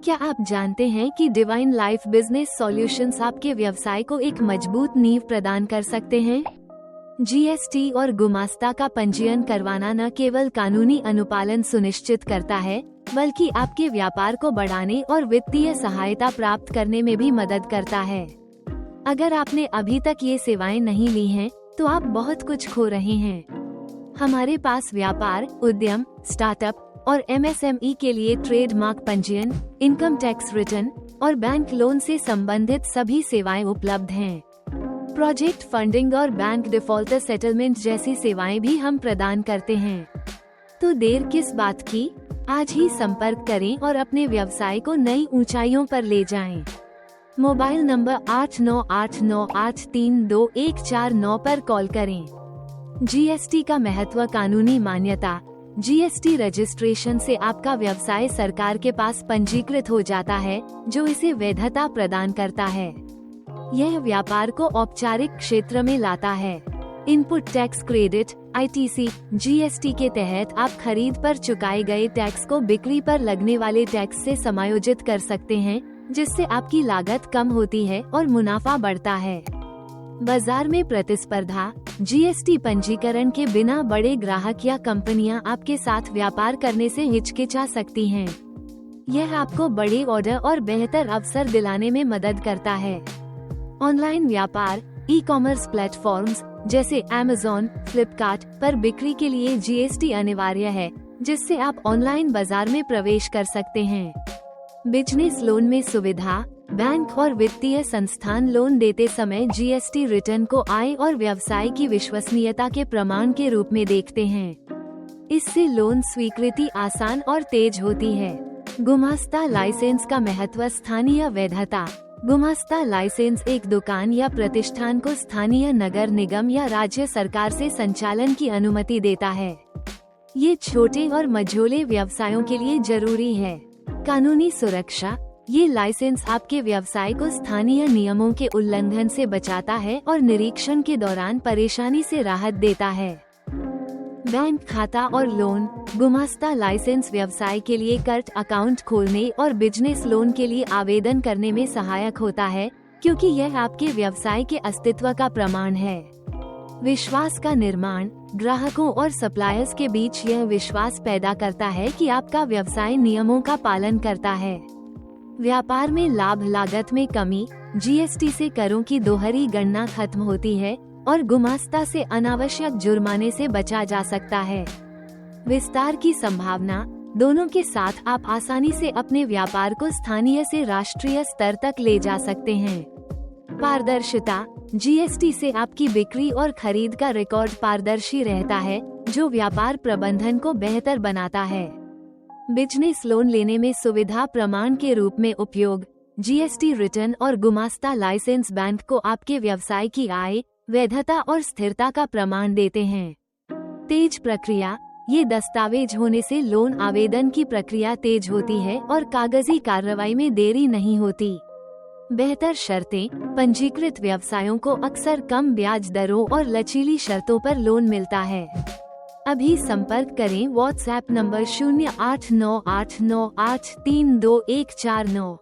क्या आप जानते हैं कि डिवाइन लाइफ बिजनेस सॉल्यूशंस आपके व्यवसाय को एक मजबूत नींव प्रदान कर सकते हैं? जीएसटी और गुमास्ता का पंजीयन करवाना न केवल कानूनी अनुपालन सुनिश्चित करता है, बल्कि आपके व्यापार को बढ़ाने और वित्तीय सहायता प्राप्त करने में भी मदद करता है। अगर आपने अभी तक ये सेवाएं नहीं ली हैं, तो आप बहुत कुछ खो रहे हैं। हमारे पास व्यापार, उद्यम, स्टार्टअप और एमएसएमई के लिए ट्रेडमार्क पंजीयन, इनकम टैक्स रिटर्न और बैंक लोन से संबंधित सभी सेवाएं उपलब्ध हैं। प्रोजेक्ट फंडिंग और बैंक डिफॉल्टर सेटलमेंट जैसी सेवाएं भी हम प्रदान करते हैं। तो देर किस बात की? आज ही संपर्क करें और अपने व्यवसाय को नई ऊंचाइयों पर ले जाएं। मोबाइल नंबर 8989832149 पर कॉल करें। जीएसटी का महत्व। कानूनी मान्यता। जीएसटी रजिस्ट्रेशन से आपका व्यवसाय सरकार के पास पंजीकृत हो जाता है, जो इसे वैधता प्रदान करता है। यह व्यापार को औपचारिक क्षेत्र में लाता है। Input tax credit (ITC) GST के तहत आप खरीद पर चुकाए गए टैक्स को बिक्री पर लगने वाले टैक्स से समायोजित कर सकते हैं, जिससे आपकी लागत कम होती है और मुनाफा बढ़ता है। बाजार में प्रतिस्पर्धा। जीएसटी पंजीकरण के बिना बड़े ग्राहक या कंपनियां आपके साथ व्यापार करने से हिचकिचा सकती हैं। यह आपको बड़े ऑर्डर और बेहतर अवसर दिलाने में मदद करता है। ऑनलाइन व्यापार। ई-कॉमर्स प्लेटफॉर्म्स जैसे Amazon, फ्लिपकार्ट पर बिक्री के लिए जीएसटी अनिवार्य है, जिससे आप ऑनलाइन बाजार में प्रवेश कर सकते हैं। बिजनेस लोन में सुविधा। बैंक और वित्तीय संस्थान लोन देते समय जीएसटी रिटर्न को आय और व्यवसाय की विश्वसनीयता के प्रमाण के रूप में देखते हैं। इससे लोन स्वीकृति आसान और तेज होती है। गुमास्ता लाइसेंस का महत्व। स्थानीय वैधता। गुमास्ता लाइसेंस एक दुकान या प्रतिष्ठान को स्थानीय नगर निगम या राज्य सरकार से संचालन की अनुमति देता है। ये छोटे और मझोले व्यवसायों के लिए जरूरी है। कानूनी सुरक्षा। ये लाइसेंस आपके व्यवसाय को स्थानीय नियमों के उल्लंघन से बचाता है और निरीक्षण के दौरान परेशानी से राहत देता है। बैंक खाता और लोन। गुमास्ता लाइसेंस व्यवसाय के लिए कर्ट अकाउंट खोलने और बिजनेस लोन के लिए आवेदन करने में सहायक होता है, क्योंकि यह आपके व्यवसाय के अस्तित्व का प्रमाण है। विश्वास का निर्माण। ग्राहकों और सप्लायर्स के बीच यह विश्वास पैदा करता है कि आपका व्यवसाय नियमों का पालन करता है। व्यापार में लाभ लागत में कमी। जीएसटी से करों की दोहरी गणना खत्म होती है और गुमास्ता से अनावश्यक जुर्माने से बचा जा सकता है। विस्तार की संभावना। दोनों के साथ आप आसानी से अपने व्यापार को स्थानीय से राष्ट्रीय स्तर तक ले जा सकते हैं। पारदर्शिता। जीएसटी से आपकी बिक्री और खरीद का रिकॉर्ड पारदर्शी रहता है, जो व्यापार प्रबंधन को बेहतर बनाता है। बिजनेस लोन लेने में सुविधा प्रमाण के रूप में उपयोग। जीएसटी रिटर्न और गुमास्ता लाइसेंस बैंक को आपके व्यवसाय की आय, वैधता और स्थिरता का प्रमाण देते हैं। तेज प्रक्रिया। ये दस्तावेज होने से लोन आवेदन की प्रक्रिया तेज होती है और कागजी कार्रवाई में देरी नहीं होती। बेहतर शर्तें। पंजीकृत व्यवसायों को अक्सर कम ब्याज दरों और लचीली शर्तों पर लोन मिलता है। अभी संपर्क करें। WhatsApp number 089898324149।